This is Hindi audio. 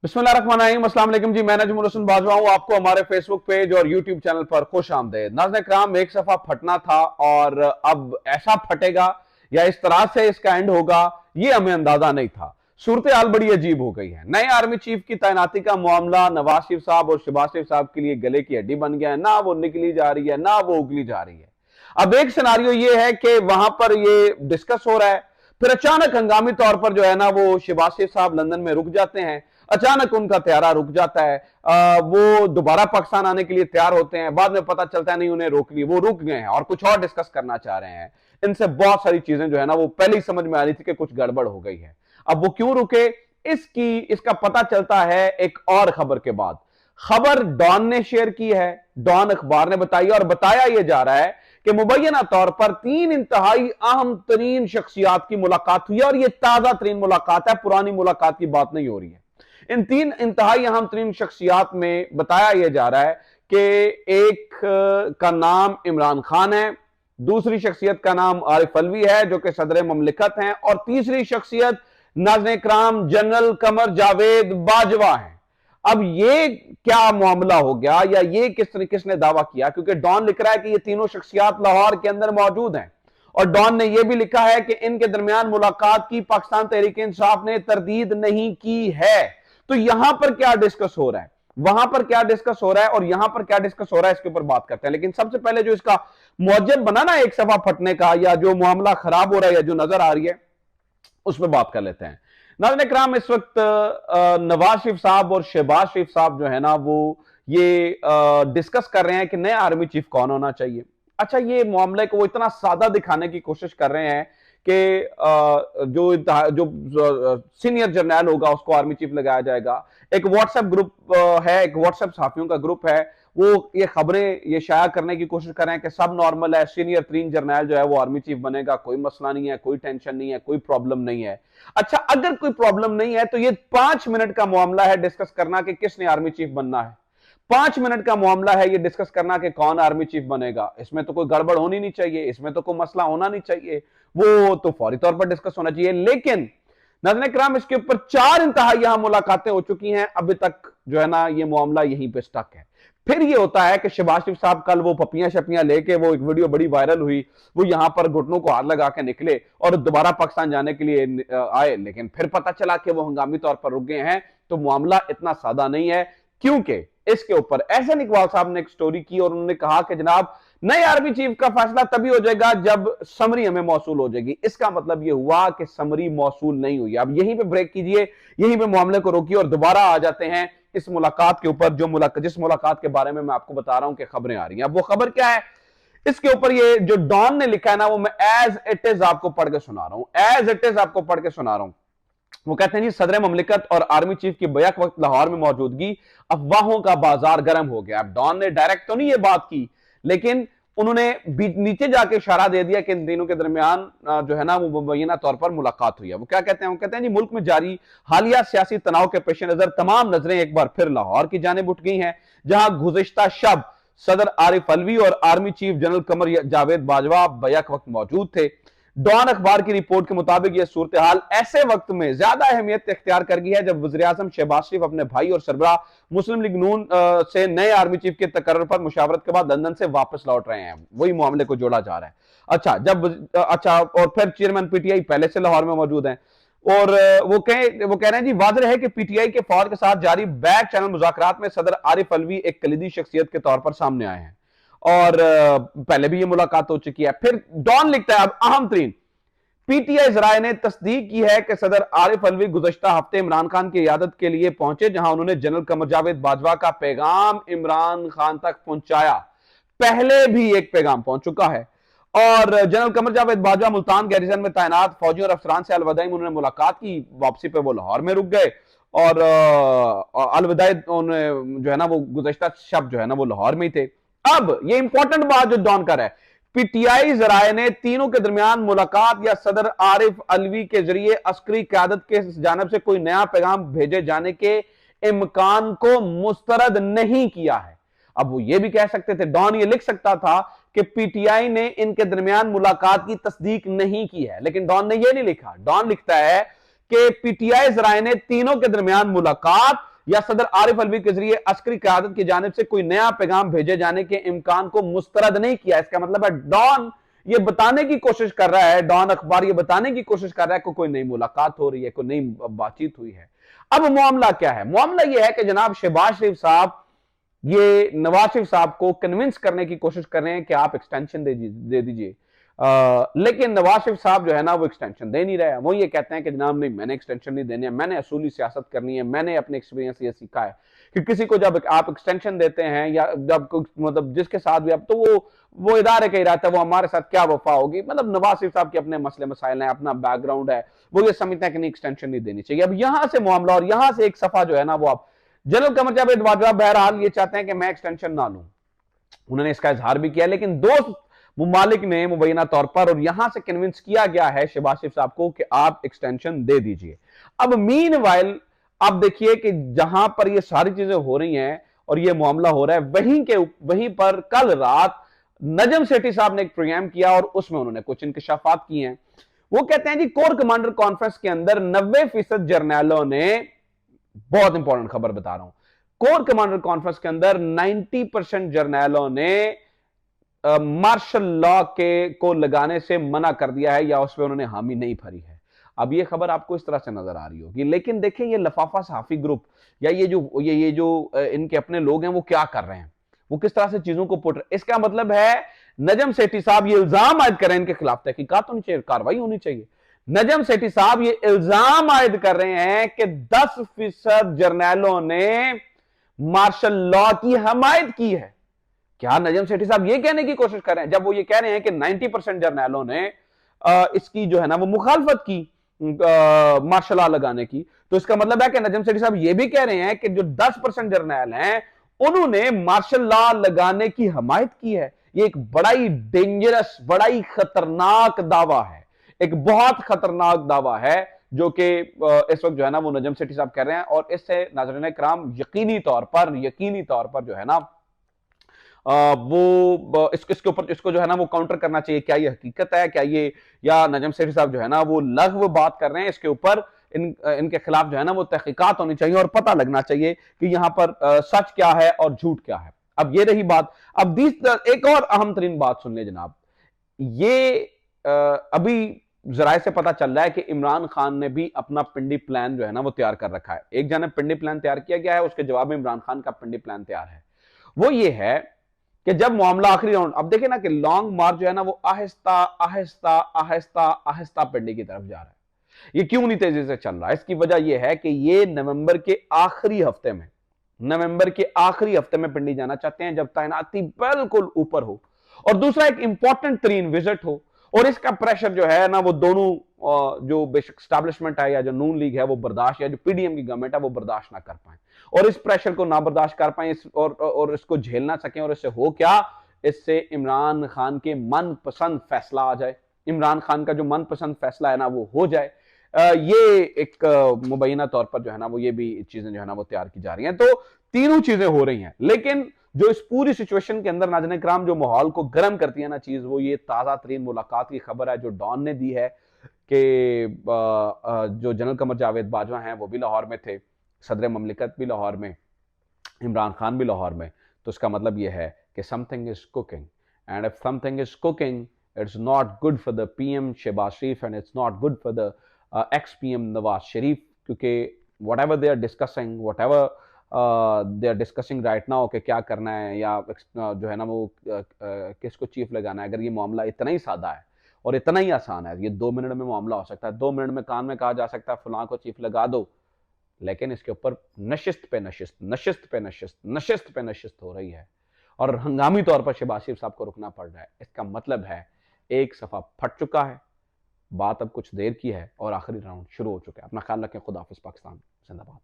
बिस्मिल्लाहिर्रहमानिर्रहीम। अस्सलाम वालेकुम जी, मैं नजमुल हसन बाजवा हूं। आपको हमारे फेसबुक पेज और यूट्यूब चैनल पर खुश आमदेद। नाज़रीन किराम, एक सफा फटना था और अब ऐसा फटेगा या इस तरह से इसका एंड होगा, ये हमें अंदाजा नहीं था। सूरत हाल बड़ी अजीब हो गई है। नए आर्मी चीफ की तैनाती का मामला नवाज शरीफ साहब और शहबाज शरीफ साहब के लिए गले की हड्डी बन गया है। ना वो निकली जा रही है, ना वो उगली जा रही है। अब एक सिनारियो ये है कि वहां पर ये डिस्कस हो रहा है, फिर अचानक हंगामी तौर पर जो है ना वो शहबाज शरीफ साहब लंदन में रुक जाते हैं। अचानक उनका त्यारा रुक जाता है। वो दोबारा पाकिस्तान आने के लिए तैयार होते हैं, बाद में पता चलता है नहीं उन्हें रोक ली, वो रुक गए हैं और कुछ और डिस्कस करना चाह रहे हैं। इनसे बहुत सारी चीजें जो है ना वो पहले ही समझ में आ रही थी कि कुछ गड़बड़ हो गई है। अब वो क्यों रुके, इसका पता चलता है एक और खबर के बाद। खबर डॉन ने शेयर की है, डॉन अखबार ने बताई और बताया यह जा रहा है कि मुबैना तौर पर तीन इंतहाई अहम तरीन शख्सियात की मुलाकात हुई है और यह ताजा तरीन मुलाकात है, पुरानी मुलाकात की बात नहीं हो रही है। इन तीन इंतहाई अहम तरीन शख्सियात में बताया यह जा रहा है कि एक का नाम इमरान खान है, दूसरी शख्सियत का नाम आरिफ अलवी है जो कि सदर ममलिकत हैं, और तीसरी शख्सियत नाज़रीन इकराम जनरल कमर जावेद बाजवा है। अब ये क्या मामला हो गया या ये किसने दावा किया, क्योंकि डॉन लिख रहा है कि ये तीनों शख्सियात लाहौर के अंदर मौजूद हैं और डॉन ने यह भी लिखा है कि इनके दरमियान मुलाकात की पाकिस्तान तहरीक इंसाफ ने तरदीद नहीं की है। तो यहां पर क्या डिस्कस हो रहा है, वहां पर क्या डिस्कस हो रहा है और यहां पर क्या डिस्कस हो रहा है, इसके ऊपर बात करते हैं। लेकिन सबसे पहले जो इसका मौजब बना ना एक सफा फटने का, या जो मामला खराब हो रहा है या जो नजर आ रही है, उस पर बात कर लेते हैं। नाज़रीन इकराम, इस वक्त नवाज शरीफ साहब और शहबाज शरीफ साहब जो है ना वो ये डिस्कस कर रहे हैं कि नया आर्मी चीफ कौन होना चाहिए। अच्छा, ये मामले को वो इतना सादा दिखाने की कोशिश कर रहे हैं कि जो सीनियर जर्नल होगा उसको आर्मी चीफ लगाया जाएगा। एक व्हाट्सएप ग्रुप है, एक व्हाट्सएप साथियों का ग्रुप है, वो ये खबरें ये शाया करने की कोशिश कर रहे हैं कि सब नॉर्मल है, सीनियर तरीन जर्नल जो है वो आर्मी चीफ बनेगा, कोई मसला नहीं है, कोई टेंशन नहीं है, कोई प्रॉब्लम नहीं है। अच्छा, अगर कोई प्रॉब्लम नहीं है तो ये 5 मिनट का मामला है डिस्कस करना कि किसने आर्मी चीफ बनना है। 5 मिनट का मामला है ये डिस्कस करना कि कौन आर्मी चीफ बनेगा। इसमें तो कोई गड़बड़ होनी नहीं चाहिए, इसमें तो कोई मसला होना नहीं चाहिए, वो तो फौरी तौर पर डिस्कस होना चाहिए। लेकिन नाज़रीन इकराम, इसके ऊपर 4 इंतहा यहां मुलाकातें हो चुकी हैं, अभी तक जो है ना ये मामला यहीं पे स्टक है। फिर ये होता है कि शहबाज शरीफ साहब कल वो पपियां शपियां लेके, वो एक वीडियो बड़ी वायरल हुई, वो यहां पर घुटनों को हाथ लगा के निकले और दोबारा पाकिस्तान जाने के लिए आए, लेकिन फिर पता चला कि वो हंगामी तौर पर रुक गए हैं। तो मामला इतना सादा नहीं है, क्योंकि इसके ऊपर एहसन इकबाल साहब ने एक स्टोरी की और उन्होंने कहा कि जनाब नए आर्मी चीफ का फैसला तभी हो जाएगा जब समरी हमें मौसूल हो जाएगी। इसका मतलब यह हुआ कि समरी मौसूल नहीं हुई। अब यहीं पे ब्रेक कीजिए, यहीं पे मामले को रोकिए और दोबारा आ जाते हैं इस मुलाकात के ऊपर, जिस मुलाकात के बारे में मैं आपको बता रहा हूं कि खबरें आ रही हैं। अब वो खबर क्या है, इसके ऊपर ये जो डॉन ने लिखा है ना, वो मैं एज इट इज आपको पढ़ के सुना रहा हूं, एज इट इज आपको पढ़ के सुना रहा हूं। वो कहते हैं जी, सदर ममलिकत और आर्मी चीफ की बैक वक्त लाहौर में मौजूदगी, अफवाहों का बाजार गर्म हो गया। अब डॉन ने डायरेक्ट तो नहीं ये बात की, लेकिन उन्होंने नीचे जाके इशारा दे दिया कि इन दिनों के दरमियान जो है ना वो मुबैना तौर पर मुलाकात हुई है। वो क्या कहते हैं, वो कहते हैं जी, मुल्क में जारी हालिया सियासी तनाव के पेश नजर तमाम नजरें एक बार फिर लाहौर की जानिब उठ गई हैं, जहां गुज़िश्ता शब सदर आरिफ अलवी और army chief general Qamar Javed Bajwa back वक्त मौजूद थे। डॉन अखबार की रिपोर्ट के मुताबिक यह सूरत हाल ऐसे वक्त में ज्यादा अहमियत इख्तियार कर गई है जब वज़ीर आज़म शहबाज शरीफ अपने भाई और सरबराह मुस्लिम लीग नून से नए आर्मी चीफ के तकर्रुर पर मुशावरत के बाद लंदन से वापस लौट रहे हैं। वही मामले को जोड़ा जा रहा है। और फिर चेयरमैन पीटीआई पहले से लाहौर में मौजूद हैं और वो कह रहे हैं जी, वाज़ेह है कि पीटीआई के फौज के साथ जारी बैक चैनल मुज़ाकरात में सदर आरिफ अलवी एक कलीदी शख्सियत के तौर पर सामने आए हैं और पहले भी ये मुलाकात हो चुकी है। फिर डॉन लिखता है, अब अहम तरीन पीटीआई जराए ने तस्दीक की है कि सदर आरिफ अलवी गुज़श्ता हफ्ते इमरान खान की इयादत के लिए पहुंचे, जहां उन्होंने जनरल कमर जावेद बाजवा का पैगाम इमरान खान तक पहुंचाया। पहले भी एक पैगाम पहुंच चुका है और जनरल कमर जावेद बाजवा मुल्तान गैरिजन में तैनात फौजियों और अफसरान से अलविदाई में उन्होंने मुलाकात की। वापसी पे वो लाहौर में रुक गए और अलविदाई जो है ना वो गुज़श्ता शब जो है ना वो लाहौर में ही थे। अब ये इंपॉर्टेंट बात जो डॉन कर है, पीटीआई जराए ने तीनों के दरमियान मुलाकात या सदर आरिफ अलवी के जरिए अस्करी क्यादत के जानब से कोई नया पैगाम भेजे जाने के इम्कान को मुस्तरद नहीं किया है। अब वो ये भी कह सकते थे, डॉन ये लिख सकता था कि पीटीआई ने इनके दरमियान मुलाकात की तस्दीक नहीं की है, लेकिन डॉन ने ये नहीं लिखा। डॉन लिखता है कि पीटीआई जराए ने तीनों के दरमियान मुलाकात या सदर आरिफ अलवी के जरिए अस्करी क़यादत की जानिब से कोई नया पैगाम भेजे जाने के इम्कान को मुस्तरद नहीं किया। इसका मतलब है डॉन ये बताने की कोशिश कर रहा है, डॉन अखबार ये बताने की कोशिश कर रहा है कि कोई नई मुलाकात हो रही है, कोई नई बातचीत हुई है। अब मामला क्या है? मामला यह है कि जनाब शहबाज शरीफ साहब ये नवाज शरीफ साहब को कन्विंस करने की कोशिश कर रहे हैं कि आप एक्सटेंशन दे दीजिए, लेकिन नवाज शरीफ साहब जो है ना वो एक्सटेंशन दे नहीं रहे हैं। वो ये कहते हैं कि जनाब नहीं, मैंने एक्सटेंशन नहीं देनी है, मैंने असूली सियासत करनी है, मैंने अपने एक्सपीरियंस ये सीखा है कि किसी को जब आप एक्सटेंशन देते हैं या जब मतलब जिसके साथ भी आप, तो वो इदारे का ही रहता है, वो हमारे साथ क्या वफा होगी। मतलब नवाज शरीफ साहब के अपने मसले मसाइल हैं, अपना बैकग्राउंड है, वो ये समझते हैं कि नहीं एक्सटेंशन नहीं देनी चाहिए। अब यहां से मामला और यहां से एक सफा जो है ना वो आप जनरल कमर जावेद बाजवा बहरहाल ये चाहते हैं कि मैं एक्सटेंशन ना लूं, उन्होंने इसका इजहार भी किया, लेकिन दोस्त मुमालिक ने मुबैना तौर पर और यहां से कन्विंस किया गया है शहबाज शरीफ साहब को कि आप एक्सटेंशन दे दीजिए। अब मीनवाइल आप देखिए कि जहां पर ये सारी चीजें हो रही हैं और ये मामला हो रहा है, वहीं पर कल रात नजम सेठी साहब ने एक प्रोग्राम किया और उसमें उन्होंने कुछ इंकशाफात किए हैं। वो कहते हैं जी कोर कमांडर कॉन्फ्रेंस के अंदर 90% जर्नैलों ने, बहुत इंपॉर्टेंट खबर बता रहा हूं, कोर कमांडर कॉन्फ्रेंस के अंदर 90% जर्नैलों ने मार्शल लॉ के को लगाने से मना कर दिया है या उस पर उन्होंने हामी नहीं भरी है। अब ये खबर आपको इस तरह से नजर आ रही होगी, लेकिन देखें ये लफाफा सहाफी ग्रुप या ये जो इनके अपने लोग हैं वो क्या कर रहे हैं, वो किस तरह से चीजों को पुट, इसका मतलब है नजम सेठी साहब ये इल्जाम आयद कर रहे हैं इनके खिलाफ तहकीकात होनी चाहिए, कार्रवाई होनी चाहिए। नजम सेठी साहब ये इल्जाम आयद कर रहे हैं कि 10% जर्नैलों ने मार्शल लॉ की हमायत की है। क्या नजम सेठी साहब ये कहने की कोशिश कर रहे हैं जब वो ये कह रहे हैं कि 90% जर्नैलों ने इसकी जो है ना वो मुखालफत की मार्शल लॉ लगाने की, तो इसका मतलब है कि नजम सेठी साहब ये भी कह रहे हैं कि जो 10% जर्नैल हैं उन्होंने मार्शल लॉ लगाने की हमायत की है। ये एक बड़ा ही डेंजरस, बड़ा ही खतरनाक दावा है, एक बहुत खतरनाक दावा है जो कि इस वक्त जो है ना वो नजम सेठी साहब कह रहे हैं। और इससे नाज़रीन इकराम यकीनी तौर पर जो है ना वो इसके ऊपर इसको जो है ना वो काउंटर करना चाहिए। क्या ये हकीकत है, क्या ये, या नजम सेठी साहब जो है ना वो लग़्व बात कर रहे हैं, इसके ऊपर इनके खिलाफ जो है ना वो तहकीकात होनी चाहिए और पता लगना चाहिए कि यहां पर सच क्या है और झूठ क्या है। अब ये रही बात। अब एक और अहम तरीन बात सुन ले जनाब, ये अभी जराये से पता चल रहा है कि इमरान खान ने भी अपना पिंडी प्लान जो है ना वो तैयार कर रखा है। एक जाने पिंडी प्लान तैयार किया गया है, उसके जवाब में इमरान खान का पिंडी प्लान तैयार है। वो ये है कि जब मामला आखिरी राउंड, अब देखें ना कि लॉन्ग मार्च जो है ना वो आहिस्ता आहिस्ता आहिस्ता आहिस्ता पिंडी की तरफ जा रहा है। ये क्यों नहीं तेजी से चल रहा है? इसकी वजह यह है कि ये नवंबर के आखिरी हफ्ते में पिंडी जाना चाहते हैं जब तैनाती बिल्कुल ऊपर हो और दूसरा एक इंपॉर्टेंट तरीन विजिट हो। और इसका प्रेशर जो है ना वो दोनों जो बेसिक स्टैब्लिशमेंट है या जो नून लीग है वो बर्दाश्त, या जो पीडीएम की गवर्नमेंट है वो बर्दाश्त ना कर पाए और इस प्रेशर को ना बर्दाश्त कर पाए और इसको झेल ना सकें। और इससे हो क्या, इससे इमरान खान के मनपसंद फैसला आ जाए, इमरान खान का जो मनपसंद फैसला है ना वो हो जाए। ये एक मुबैना तौर पर जो है ना वो ये भी चीजें जो है ना वो तैयार की जा रही हैं। तो तीनों चीजें हो रही हैं, लेकिन जो इस पूरी सिचुएशन के अंदर नाज़रीन इकराम जो माहौल को गर्म करती है ना चीज, वो ये ताजा तरीन मुलाकात की खबर है जो डॉन ने दी है कि जो जनरल कमर जावेद बाजवा हैं वो भी लाहौर में थे, सदर ममलिकत भी लाहौर में, इमरान खान भी लाहौर में। तो इसका मतलब ये है कि something is cooking, and if something is cooking it's not good for the PM Shahbaz Sharif and it's not good for the ex PM Nawaz Sharif, क्योंकि whatever they are discussing, whatever they are discussing right now कि क्या करना है या जो है ना वो किसको चीफ लगाना है, अगर ये मामला इतना ही सादा है और इतना ही आसान है, ये 2 मिनट में मामला हो सकता है, 2 मिनट में कान में कहा जा सकता है फलां को चीफ लगा दो, लेकिन इसके ऊपर नशिस्त पे नशिस्त हो रही है और हंगामी तौर पर शहबाज शरीफ साहब को रुकना पड़ रहा है। इसका मतलब है एक सफा फट चुका है, बात अब कुछ देर की है और आखिरी राउंड शुरू हो चुका है। अपना ख्याल रखें। खुदा हाफिज़। पाकिस्तान जिंदाबाद।